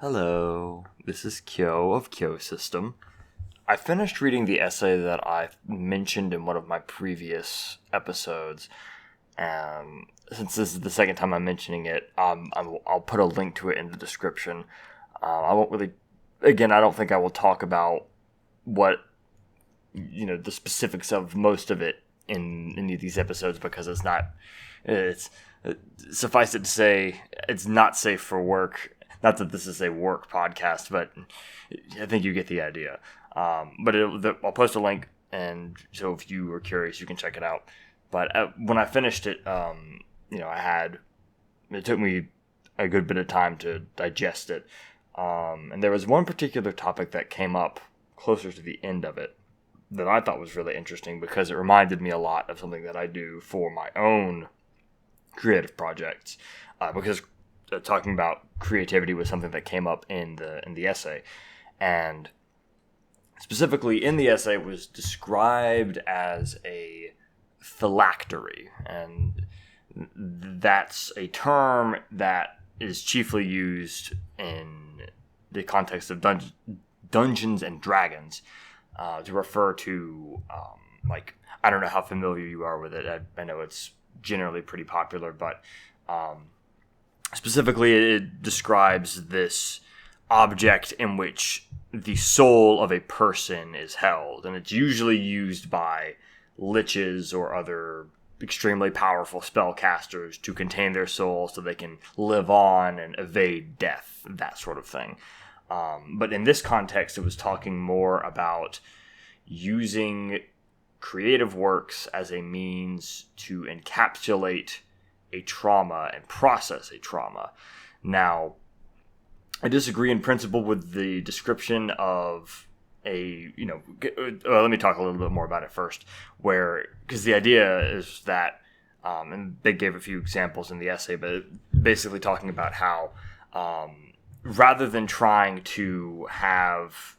Hello, this is Kyou of Kyou System. I finished reading the essay that I mentioned in one of my previous episodes. Since this is the second time I'm mentioning it, I'll put a link to it in the description. I won't really, again, I don't think I will talk about the specifics of most of it in any of these episodes because suffice it to say, it's not safe for work. Not that this is a work podcast, but I think you get the idea. But I'll post a link, and so if you are curious, you can check it out. But when I finished it, it took me a good bit of time to digest it. And there was one particular topic that came up closer to the end of it that I thought was really interesting because it reminded me a lot of something that I do for my own creative projects. Because talking about creativity was something that came up in the essay, and specifically in the essay was described as a phylactery, and that's a term that is chiefly used in the context of Dungeons and Dragons to refer to I don't know how familiar you are with it. I know it's generally pretty popular, but specifically, it describes this object in which the soul of a person is held, and it's usually used by liches or other extremely powerful spellcasters to contain their soul so they can live on and evade death, that sort of thing. But in this context, it was talking more about using creative works as a means to encapsulate a trauma and process a trauma. Now, I disagree in principle with the description of let me talk a little bit more about it first, because the idea is that, and they gave a few examples in the essay, but basically talking about how rather than trying to have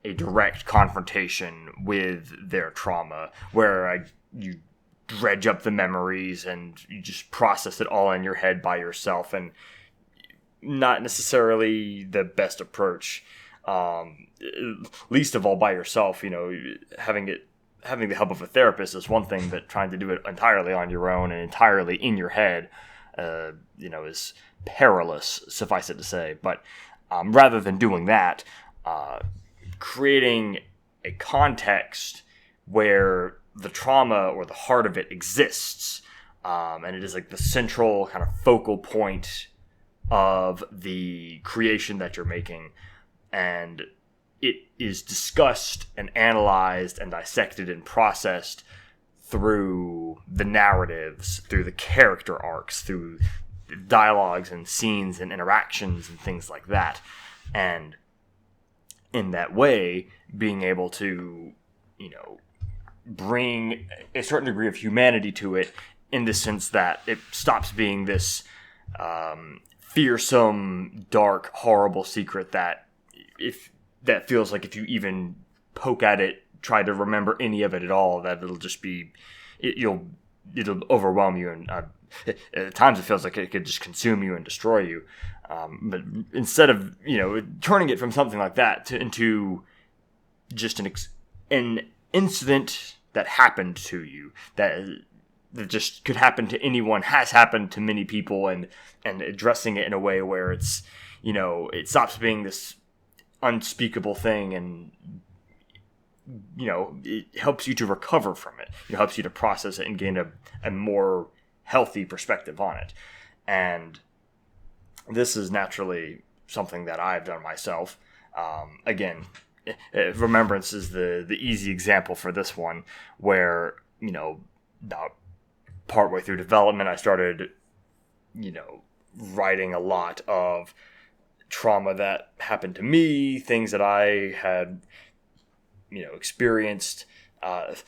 a direct confrontation with their trauma, where you dredge up the memories and you just process it all in your head by yourself, and not necessarily the best approach, least of all by yourself. Having the help of a therapist is one thing, but trying to do it entirely on your own and entirely in your head is perilous, suffice it to say. But rather than doing that, creating a context where the trauma or the heart of it exists, and it is like the central kind of focal point of the creation that you're making, and it is discussed and analyzed and dissected and processed through the narratives, through the character arcs, through dialogues and scenes and interactions and things like that. And in that way, being able to, bring a certain degree of humanity to it, in the sense that it stops being this fearsome, dark, horrible secret that feels like if you even poke at it, try to remember any of it at all, that it'll just be it'll overwhelm you, and at times it feels like it could just consume you and destroy you. But instead of turning it from something like that into just an incident that happened to you, that just could happen to anyone, has happened to many people, and addressing it in a way where it's it stops being this unspeakable thing, and it helps you to recover from it. It helps you to process it and gain a more healthy perspective on it. And this is naturally something that I've done myself. Again, remembrance is the easy example for this one, where about partway through development, I started writing a lot of trauma that happened to me, things that I had experienced,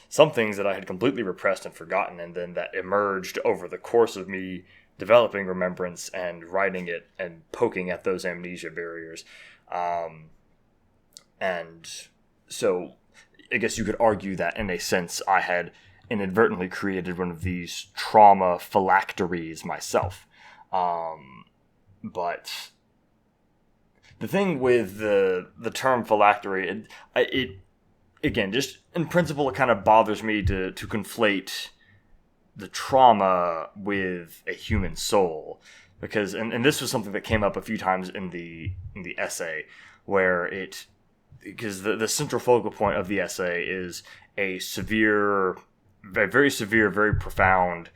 some things that I had completely repressed and forgotten, and then that emerged over the course of me developing remembrance and writing it and poking at those amnesia barriers. And so I guess you could argue that in a sense I had inadvertently created one of these trauma phylacteries myself. But the thing with the term phylactery, it again, just in principle, it kind of bothers me to conflate the trauma with a human soul, because and this was something that came up a few times in the essay, where because the central focal point of the essay is a very severe, very profound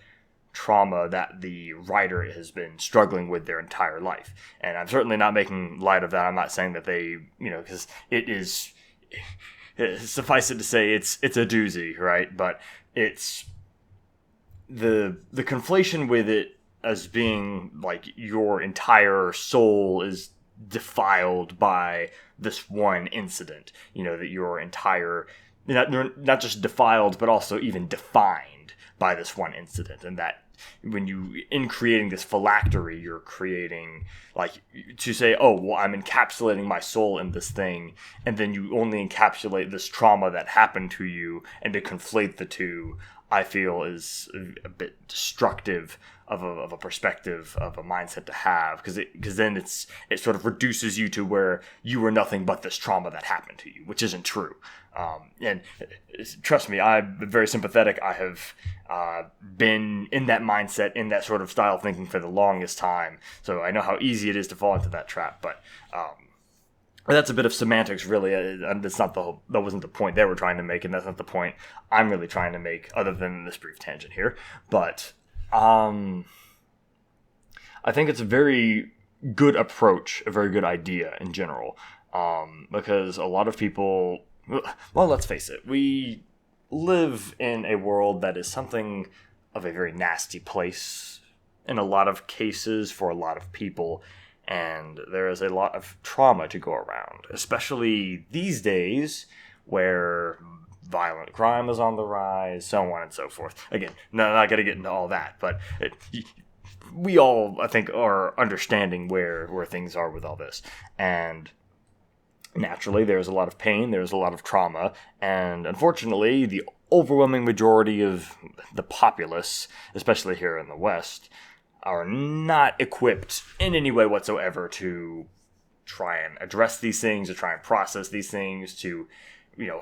trauma that the writer has been struggling with their entire life. And I'm certainly not making light of that. I'm not saying that they, because it is, suffice it to say, it's a doozy, right? But it's the conflation with it as being like your entire soul is defiled by this one incident, that your entire, not just defiled, but also even defined by this one incident. And that when in creating this phylactery, you're creating, like, to say, oh, well, I'm encapsulating my soul in this thing, and then you only encapsulate this trauma that happened to you, and to conflate the two, I feel is a bit destructive of a perspective, of a mindset to have, because then it sort of reduces you to where you were nothing but this trauma that happened to you, which isn't true. And trust me, I'm very sympathetic. I have been in that mindset, in that sort of style of thinking for the longest time, so I know how easy it is to fall into that trap. But that's a bit of semantics, really. That's not that wasn't the point they were trying to make, and that's not the point I'm really trying to make, other than this brief tangent here. But I think it's a very good approach, a very good idea in general, because a lot of people, well, let's face it, we live in a world that is something of a very nasty place in a lot of cases for a lot of people. And there is a lot of trauma to go around, especially these days where violent crime is on the rise, so on and so forth. Again, not going to get into all that, but we all, I think, are understanding where things are with all this. And naturally, there's a lot of pain, there's a lot of trauma, and unfortunately, the overwhelming majority of the populace, especially here in the West, are not equipped in any way whatsoever to try and address these things, to try and process these things, to,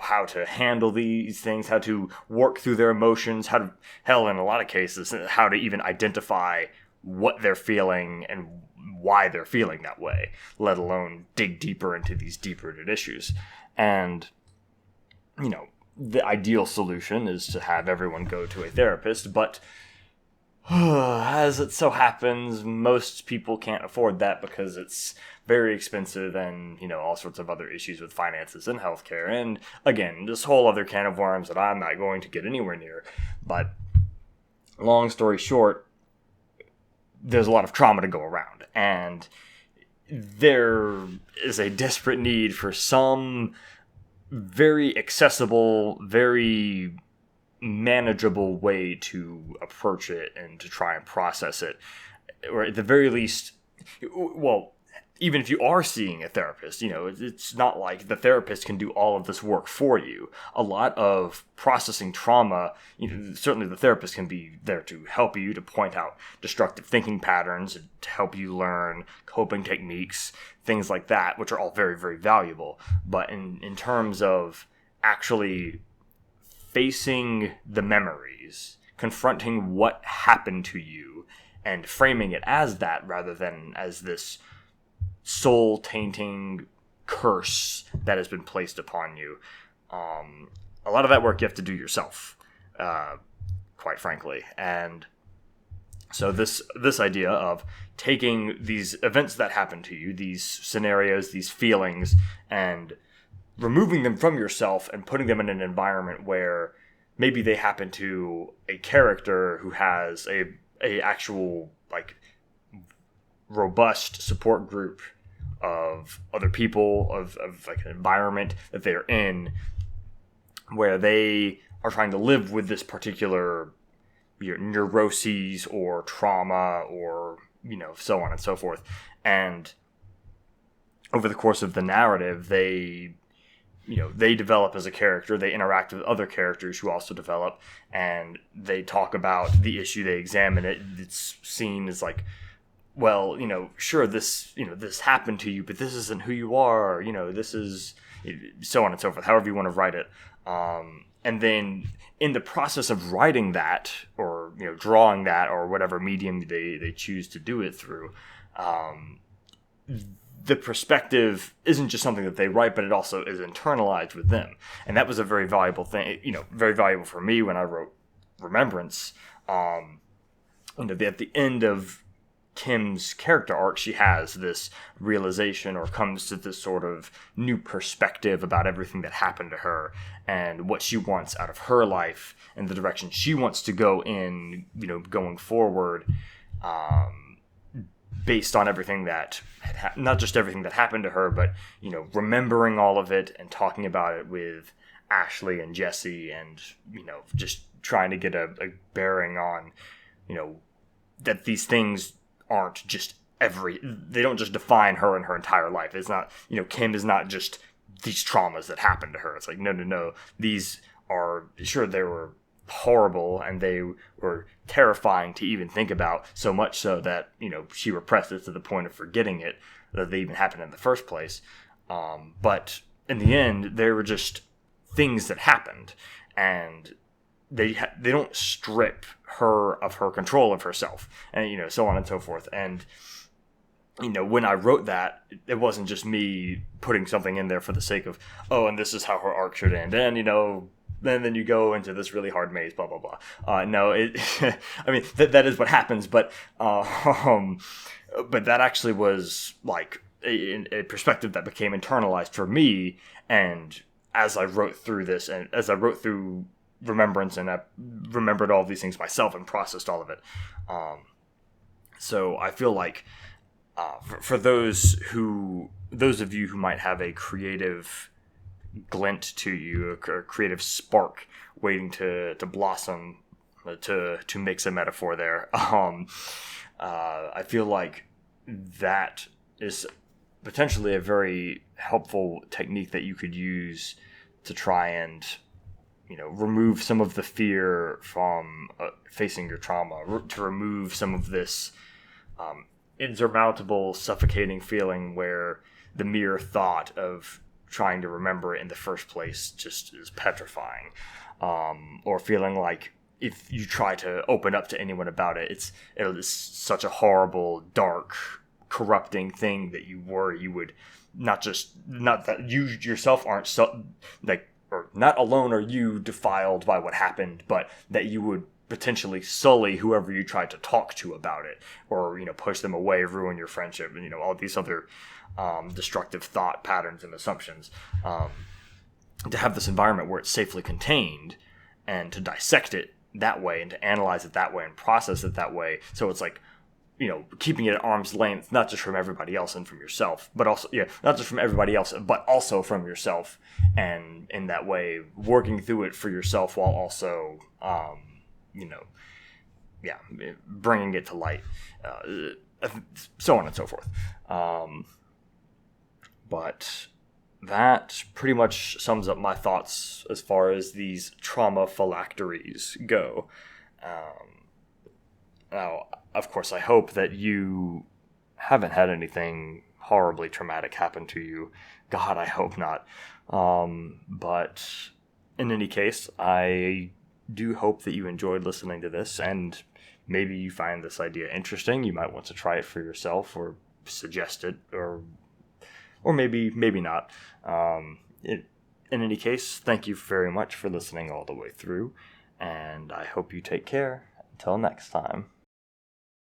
how to handle these things, how to work through their emotions, in a lot of cases, how to even identify what they're feeling and why they're feeling that way, let alone dig deeper into these deep-rooted issues. And, the ideal solution is to have everyone go to a therapist, but as it so happens, most people can't afford that because it's very expensive, and, all sorts of other issues with finances and healthcare. And again, this whole other can of worms that I'm not going to get anywhere near. But long story short, there's a lot of trauma to go around, and there is a desperate need for some very accessible, very manageable way to approach it and to try and process it, or at the very least, well, even if you are seeing a therapist, it's not like the therapist can do all of this work for you. A lot of processing trauma, certainly the therapist can be there to help you, to point out destructive thinking patterns, to help you learn coping techniques, things like that, which are all very, very valuable. But in terms of actually facing the memories, confronting what happened to you, and framing it as that rather than as this soul-tainting curse that has been placed upon you. A lot of that work you have to do yourself, quite frankly. And so this idea of taking these events that happen to you, these scenarios, these feelings, and removing them from yourself and putting them in an environment where maybe they happen to a character who has a actual, like, robust support group of other people, of like an environment that they're in, where they are trying to live with this particular neuroses or trauma or, so on and so forth. And over the course of the narrative, they develop as a character, they interact with other characters who also develop, and they talk about the issue, they examine it. It's seen as like well, sure, this happened to you, but this isn't who you are. This is so on and so forth, however you want to write it. And then in the process of writing that, or drawing that, or whatever medium they choose to do it through, the perspective isn't just something that they write, but it also is internalized with them. And that was a very valuable thing, very valuable for me when I wrote Remembrance. At the end of Kim's character arc, she has this realization, or comes to this sort of new perspective about everything that happened to her and what she wants out of her life and the direction she wants to go in, going forward, based on everything that not just everything that happened to her, but remembering all of it and talking about it with Ashley and Jesse, and just trying to get a bearing on that these things aren't just they don't just define her and her entire life. It's not, Kim is not just these traumas that happened to her. It's like, no. These are, sure, they were horrible and they were terrifying to even think about, so much so that, she repressed it to the point of forgetting it, that they even happened in the first place. But in the end, they were just things that happened, and they don't strip her of her control of herself, and so on and so forth. And when I wrote that, it wasn't just me putting something in there for the sake of, and this is how her arc should end, and then you go into this really hard maze, blah blah blah. No, it I mean that is what happens, but that actually was like a perspective that became internalized for me. And as I wrote through this, and as I wrote through Remembrance, and I remembered all these things myself and processed all of it. So I feel like for those of you who might have a creative glint to you, a creative spark waiting to blossom, to mix a metaphor there, I feel like that is potentially a very helpful technique that you could use to try and remove some of the fear from facing your trauma, to remove some of this insurmountable, suffocating feeling where the mere thought of trying to remember it in the first place just is petrifying, or feeling like if you try to open up to anyone about it, it is such a horrible, dark, corrupting thing that you worry you would not that you yourself aren't or not alone are you defiled by what happened, but that you would potentially sully whoever you tried to talk to about it, or push them away, ruin your friendship, and all these other destructive thought patterns and assumptions. To have this environment where it's safely contained, and to dissect it that way, and to analyze it that way, and process it that way, so it's like keeping it at arm's length, not just from everybody else and from yourself, but also, not just from everybody else, but also from yourself, and in that way, working through it for yourself while also, bringing it to light, so on and so forth. But that pretty much sums up my thoughts as far as these trauma phylacteries go. Now, of course, I hope that you haven't had anything horribly traumatic happen to you. God, I hope not. But in any case, I do hope that you enjoyed listening to this, and maybe you find this idea interesting. You might want to try it for yourself, or suggest it, or maybe not. In any case, thank you very much for listening all the way through, and I hope you take care. Until next time.